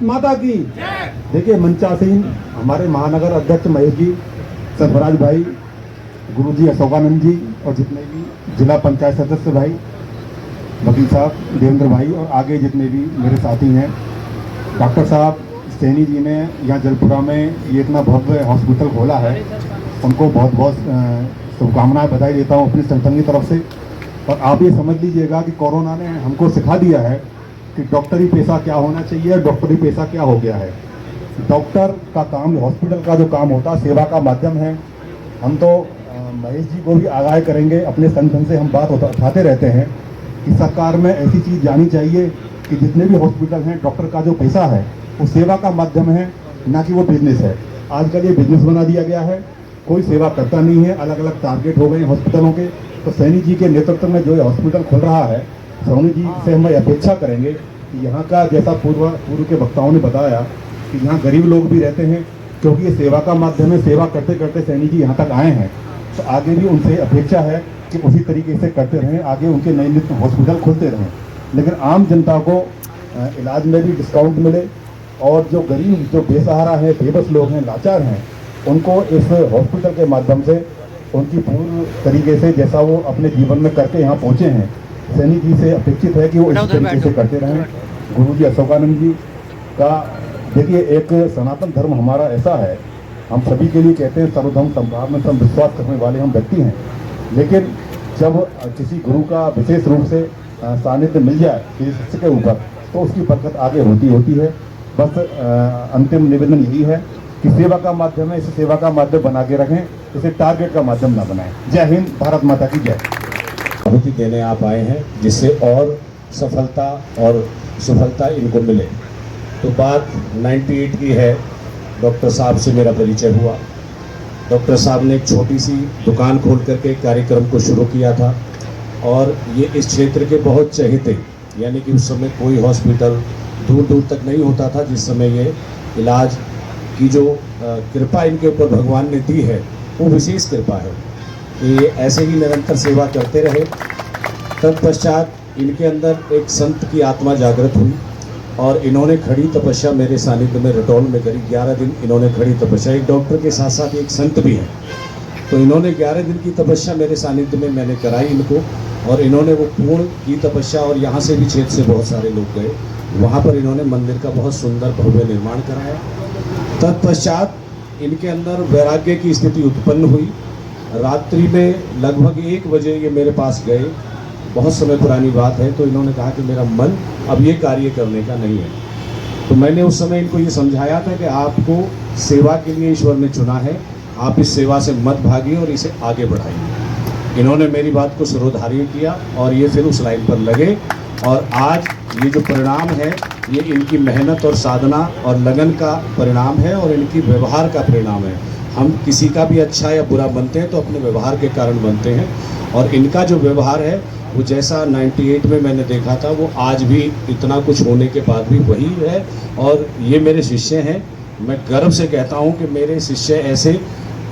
भारत माता की। देखिए मंचासीन हमारे महानगर अध्यक्ष महेश जी, सरफराज भाई, गुरुजी अशोकानंद जी और जितने भी जिला पंचायत सदस्य भाई, वकील साहब देवेंद्र भाई और आगे जितने भी मेरे साथी हैं, डॉक्टर साहब सैनी जी ने यहाँ जलपुरा में ये इतना भव्य हॉस्पिटल खोला है, उनको बहुत बहुत शुभकामनाएं बधाई देता हूँ अपनी संगठन की तरफ से। और आप ये समझ लीजिएगा कि कोरोना ने हमको सिखा दिया है कि डॉक्टरी पेशा क्या होना चाहिए, डॉक्टरी पेशा क्या हो गया है। डॉक्टर का काम, हॉस्पिटल का जो काम होता है सेवा का माध्यम है। हम तो महेश जी को भी आगाह करेंगे, अपने संगठन से हम बात उठाते रहते हैं कि सरकार में ऐसी चीज़ जानी चाहिए कि जितने भी हॉस्पिटल हैं डॉक्टर का जो पैसा है वो सेवा का माध्यम है, ना कि वो बिजनेस है। आजकल ये बिजनेस बना दिया गया है, कोई सेवा करता नहीं है, अलग अलग टारगेट हो गए हॉस्पिटलों के। तो सैनी जी के नेतृत्व में जो ये हॉस्पिटल खुल रहा है, सैनी जी से हम अपेक्षा करेंगे कि यहाँ का जैसा पूर्व के वक्ताओं ने बताया कि यहाँ गरीब लोग भी रहते हैं, क्योंकि ये सेवा का माध्यम है। सेवा करते करते सैनी जी यहाँ तक आए हैं, तो आगे भी उनसे अपेक्षा है कि उसी तरीके से करते रहें, आगे उनके नए नए हॉस्पिटल खुलते रहें, लेकिन आम जनता को इलाज में भी डिस्काउंट मिले और जो गरीब, जो बेसहारा हैं, बेबस लोग हैं, लाचार हैं, उनको इस हॉस्पिटल के माध्यम से उनकी पूर्ण तरीके से जैसा वो अपने जीवन में करके यहाँ पहुँचे हैं, सैनी जी से अपेक्षित है कि वो इस तरीके से करते रहें। गुरुजी अशोकानंद जी का देखिए, एक सनातन धर्म हमारा ऐसा है, हम सभी के लिए कहते हैं सर्वधर्म समभाव में सब विश्वास करने वाले हम व्यक्ति हैं, लेकिन जब किसी गुरु का विशेष रूप से सानिध्य मिल जाए किसी शिष्य के ऊपर, तो उसकी बरकत आगे होती है। बस अंतिम निवेदन यही है कि सेवा का माध्यम है, इसे सेवा का माध्यम बना के रखें, इसे टारगेट का माध्यम ना बनाएं। जय हिंद, भारत माता की जय। आहुति देने आप आए हैं जिससे और सफलता और सफलता इनको मिले। तो बात 98 की है, डॉक्टर साहब से मेरा परिचय हुआ। डॉक्टर साहब ने एक छोटी सी दुकान खोल करके कार्यक्रम को शुरू किया था और ये इस क्षेत्र के बहुत चहेते, यानी कि उस समय कोई हॉस्पिटल दूर दूर तक नहीं होता था, जिस समय ये इलाज की जो कृपा इनके ऊपर भगवान ने दी है वो विशेष कृपा है। ये ऐसे ही निरंतर सेवा करते रहे। तत्पश्चात इनके अंदर एक संत की आत्मा जागृत हुई और इन्होंने खड़ी तपस्या मेरे सानिध्य में रटौल में करी। 11 दिन इन्होंने खड़ी तपस्या, एक डॉक्टर के साथ साथ एक संत भी हैं, तो इन्होंने 11 दिन की तपस्या मेरे सानिध्य में मैंने कराई इनको, और इन्होंने वो पूर्ण की तपस्या। और यहाँ से भी क्षेत्र से बहुत सारे लोग गए, वहाँ पर इन्होंने मंदिर का बहुत सुंदर भव्य निर्माण कराया। तत्पश्चात इनके अंदर वैराग्य की स्थिति उत्पन्न हुई। रात्रि में लगभग 1 बजे ये मेरे पास गए, बहुत समय पुरानी बात है। तो इन्होंने कहा कि मेरा मन अब ये कार्य करने का नहीं है। तो मैंने उस समय इनको ये समझाया था कि आपको सेवा के लिए ईश्वर ने चुना है, आप इस सेवा से मत भागिए और इसे आगे बढ़ाइए। इन्होंने मेरी बात को शिरोधार्य किया और ये फिर उस लाइन पर लगे, और आज ये जो परिणाम है ये इनकी मेहनत और साधना और लगन का परिणाम है और इनकी व्यवहार का परिणाम है। हम किसी का भी अच्छा या बुरा बनते हैं तो अपने व्यवहार के कारण बनते हैं, और इनका जो व्यवहार है वो जैसा 98 में मैंने देखा था वो आज भी इतना कुछ होने के बाद भी वही है। और ये मेरे शिष्य हैं, मैं गर्व से कहता हूँ कि मेरे शिष्य ऐसे,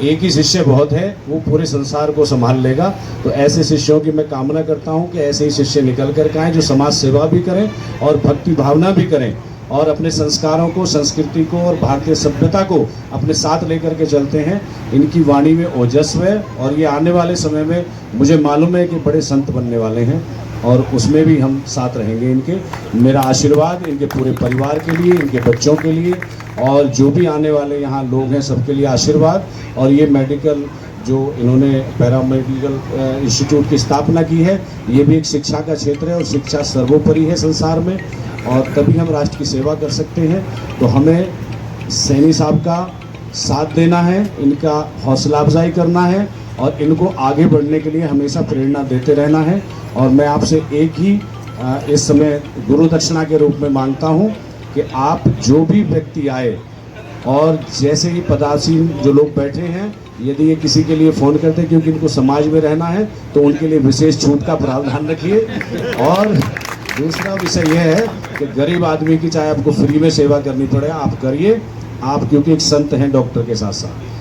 एक ही शिष्य बहुत है, वो पूरे संसार को संभाल लेगा। तो ऐसे शिष्यों की मैं कामना करता हूँ कि ऐसे ही शिष्य निकल कर के आएँ जो समाज सेवा भी करें और भक्ति भावना भी करें और अपने संस्कारों को, संस्कृति को और भारतीय सभ्यता को अपने साथ लेकर के चलते हैं। इनकी वाणी में ओजस्व है और ये आने वाले समय में मुझे मालूम है कि बड़े संत बनने वाले हैं, और उसमें भी हम साथ रहेंगे इनके। मेरा आशीर्वाद इनके पूरे परिवार के लिए, इनके बच्चों के लिए, और जो भी आने वाले यहाँ लोग हैं सबके लिए आशीर्वाद। और ये मेडिकल जो इन्होंने पैरामेडिकल इंस्टीट्यूट की स्थापना की है, ये भी एक शिक्षा का क्षेत्र है और शिक्षा सर्वोपरि है संसार में, और तभी हम राष्ट्र की सेवा कर सकते हैं। तो हमें सैनी साहब का साथ देना है, इनका हौसला अफजाई करना है और इनको आगे बढ़ने के लिए हमेशा प्रेरणा देते रहना है। और मैं आपसे एक ही इस समय गुरु दक्षिणा के रूप में मांगता हूँ कि आप जो भी व्यक्ति आए और जैसे ही पदासीन जो लोग बैठे हैं, यदि ये किसी के लिए फ़ोन करते हैं क्योंकि इनको समाज में रहना है, तो उनके लिए विशेष छूट का प्रावधान रखिए। और दूसरा विषय यह है कि गरीब आदमी की चाहे आपको फ्री में सेवा करनी पड़े, आप करिए, आप क्योंकि एक संत हैं डॉक्टर के साथ साथ।